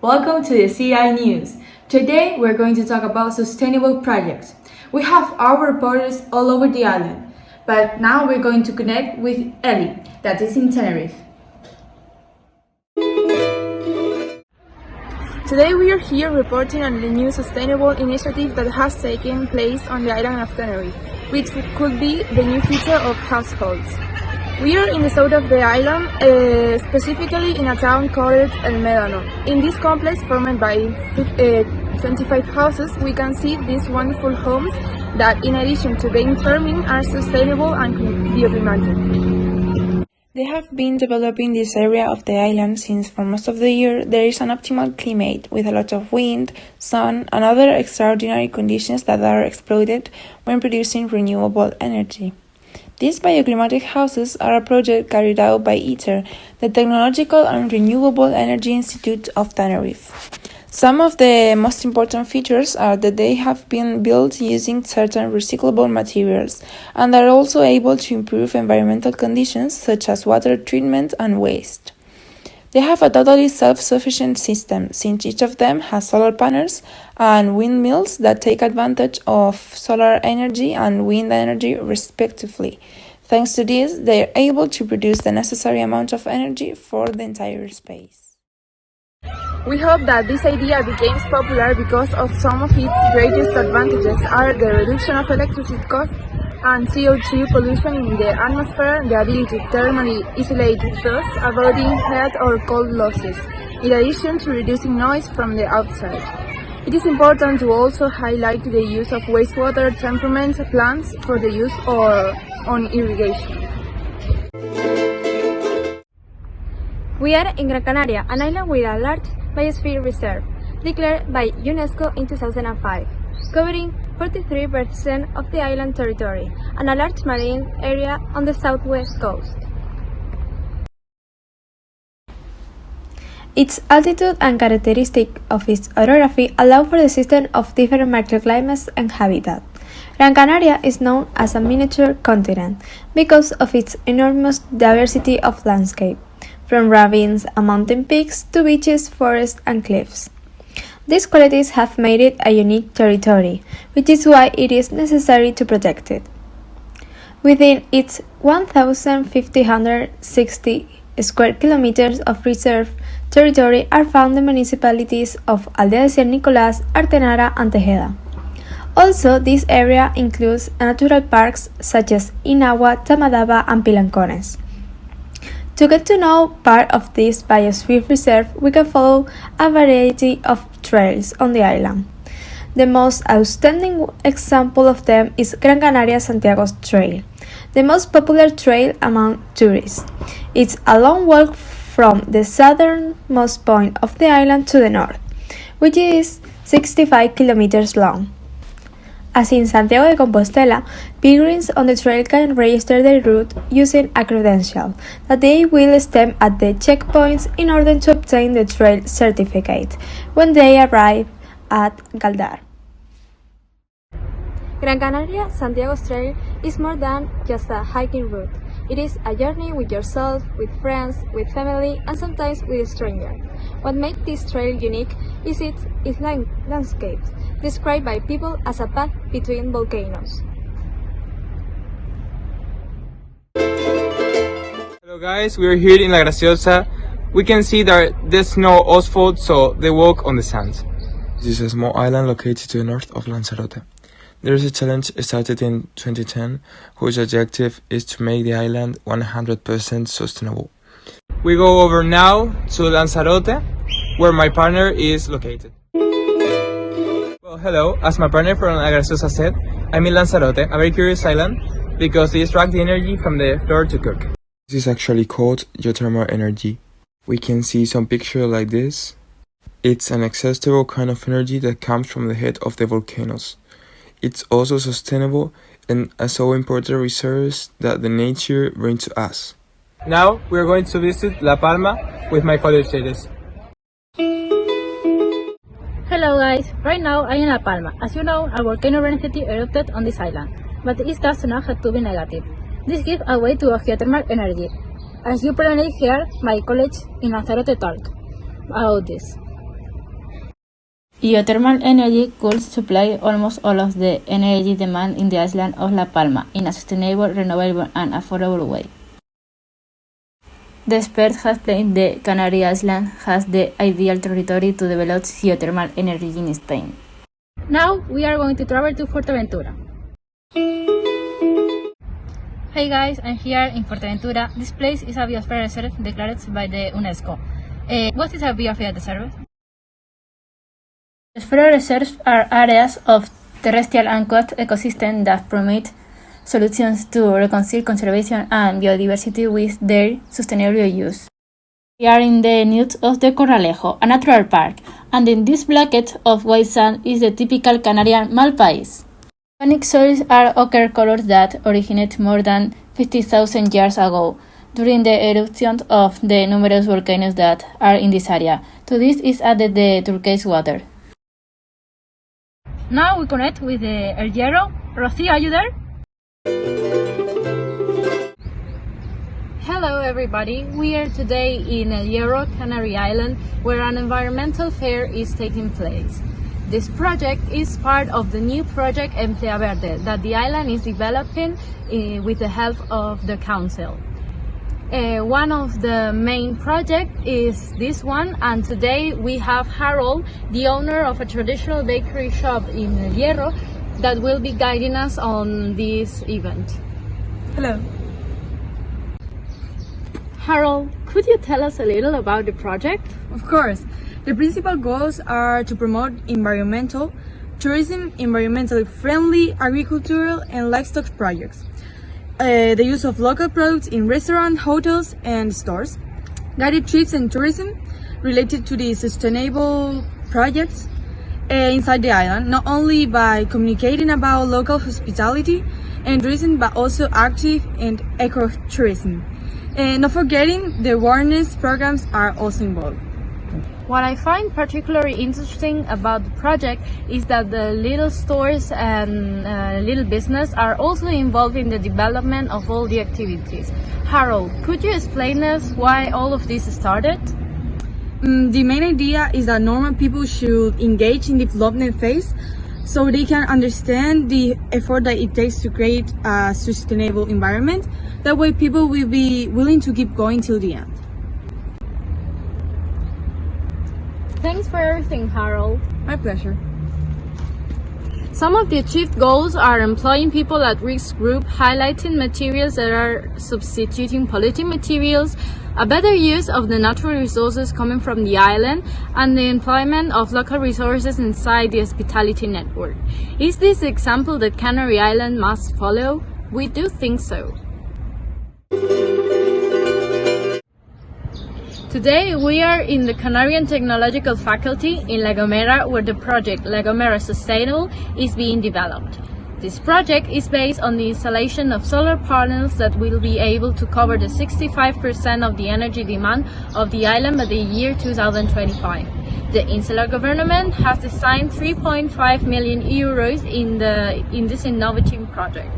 Welcome to the CI News. Today we're going to talk about sustainable projects. We have our reporters all over the island, but now we're going to connect with Ellie, that is in Tenerife. Today we are here reporting on the new sustainable initiative that has taken place on the island of Tenerife, which could be the new future of households. We are in the south of the island, specifically in a town called El Médano. In this complex formed by 25 houses, we can see these wonderful homes that, in addition to being farming, are sustainable and bioclimatic. They have been developing this area of the island since for most of the year there is an optimal climate with a lot of wind, sun and other extraordinary conditions that are exploited when producing renewable energy. These bioclimatic houses are a project carried out by ITER, the Technological and Renewable Energy Institute of Tenerife. Some of the most important features are that they have been built using certain recyclable materials and are also able to improve environmental conditions such as water treatment and waste. They have a totally self-sufficient system, since each of them has solar panels and windmills that take advantage of solar energy and wind energy respectively. Thanks to this, they are able to produce the necessary amount of energy for the entire space. We hope that this idea becomes popular because of some of its greatest advantages are the reduction of electricity costs and CO2 pollution in the atmosphere, the ability to thermally isolate dust, avoiding heat or cold losses, in addition to reducing noise from the outside. It is important to also highlight the use of wastewater treatment plants for the use on irrigation. We are in Gran Canaria, an island with a large biosphere reserve, declared by UNESCO in 2005, covering 43% of the island territory and a large marine area on the southwest coast. Its altitude and characteristic of its orography allow for the system of different microclimates and habitat. Gran Canaria is known as a miniature continent because of its enormous diversity of landscape, from ravines and mountain peaks to beaches, forests and cliffs. These qualities have made it a unique territory, which is why it is necessary to protect it. Within its 1,560 square kilometers of reserve territory are found the municipalities of Aldea de San Nicolás, Artenara and Tejeda. Also, this area includes natural parks such as Inagua, Tamadaba and Pilancones. To get to know part of this biosphere reserve, we can follow a variety of trails on the island. The most outstanding example of them is Gran Canaria Santiago Trail, the most popular trail among tourists. It's a long walk from the southernmost point of the island to the north, which is 65 kilometers long. As in Santiago de Compostela, pilgrims on the trail can register their route using a credential that they will stamp at the checkpoints in order to obtain the trail certificate when they arrive at Galdar. Gran Canaria Santiago Trail is more than just a hiking route. It is a journey with yourself, with friends, with family, and sometimes with a stranger. What makes this trail unique is its landscape, described by people as a path between volcanoes. Hello guys, we are here in La Graciosa. We can see that there's no asphalt, so they walk on the sand. This is a small island located to the north of Lanzarote. There is a challenge started in 2010, whose objective is to make the island 100% sustainable. We go over now to Lanzarote, where my partner is located. Well, hello, as my partner from La Graciosa said, I'm in Lanzarote, a very curious island, because they extract the energy from the floor to cook. This is actually called geothermal energy. We can see some picture like this. It's an accessible kind of energy that comes from the head of the volcanoes. It's also sustainable and a so important resource that the nature brings to us. Now we're going to visit La Palma with my college students. Hello guys, right now I'm in La Palma. As you know, a volcano recently erupted on this island, but it does not have to be negative. This gives a way to geothermal energy. As you probably heard my college in Lanzarote talk about this. Geothermal energy could supply almost all of the energy demand in the island of La Palma in a sustainable, renewable, and affordable way. The experts have claimed the Canary Island has the ideal territory to develop geothermal energy in Spain. Now we are going to travel to Fuerteventura. Hey guys, I'm here in Fuerteventura. This place is a biosphere reserve declared by the UNESCO. What is a biosphere reserve? Biosphere reserves are areas of terrestrial and coast ecosystems that promote solutions to reconcile conservation and biodiversity with their sustainable use. We are in the nude of the Corralejo, a natural park, and in this blocket of white sand is the typical Canarian malpais. Volcanic soils are ochre colors that originate more than 50,000 years ago, during the eruption of the numerous volcanoes that are in this area. To this is added the turquoise water. Now we connect with the El Hierro. Rocío, are you there? Hello everybody, we are today in El Hierro, Canary Island, where an environmental fair is taking place. This project is part of the new project Emplea Verde that the island is developing with the help of the council. One of the main projects is this one, and today we have Harold, the owner of a traditional bakery shop in El Hierro, that will be guiding us on this event. Hello. Harold, could you tell us a little about the project? Of course. The principal goals are to promote environmental, tourism, environmentally friendly agricultural and livestock projects, the use of local products in restaurants, hotels and stores, guided trips and tourism related to the sustainable projects inside the island, not only by communicating about local hospitality and tourism, but also active and ecotourism. And not forgetting the awareness programs are also involved. What I find particularly interesting about the project is that the little stores and little business are also involved in the development of all the activities. Harold, could you explain us why all of this started? The main idea is that normal people should engage in the development phase so they can understand the effort that it takes to create a sustainable environment. That way people will be willing to keep going till the end. Thanks for everything, Harold. My pleasure. Some of the achieved goals are employing people at risk group, highlighting materials that are substituting polluting materials, a better use of the natural resources coming from the island, and the employment of local resources inside the hospitality network. Is this the example that Canary Island must follow? We do think so. Today we are in the Canarian Technological Faculty in La Gomera, where the project La Gomera Sustainable is being developed. This project is based on the installation of solar panels that will be able to cover the 65% of the energy demand of the island by the year 2025. The insular government has designed 3.5 million euros in this innovative project.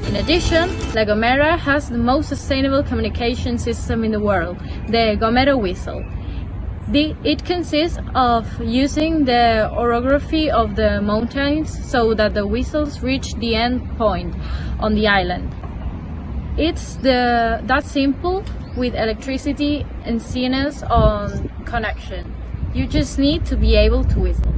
In addition, La Gomera has the most sustainable communication system in the world, the Gomera Whistle. It consists of using the orography of the mountains so that the whistles reach the end point on the island. It's that simple with electricity and CNS on connection. You just need to be able to whistle.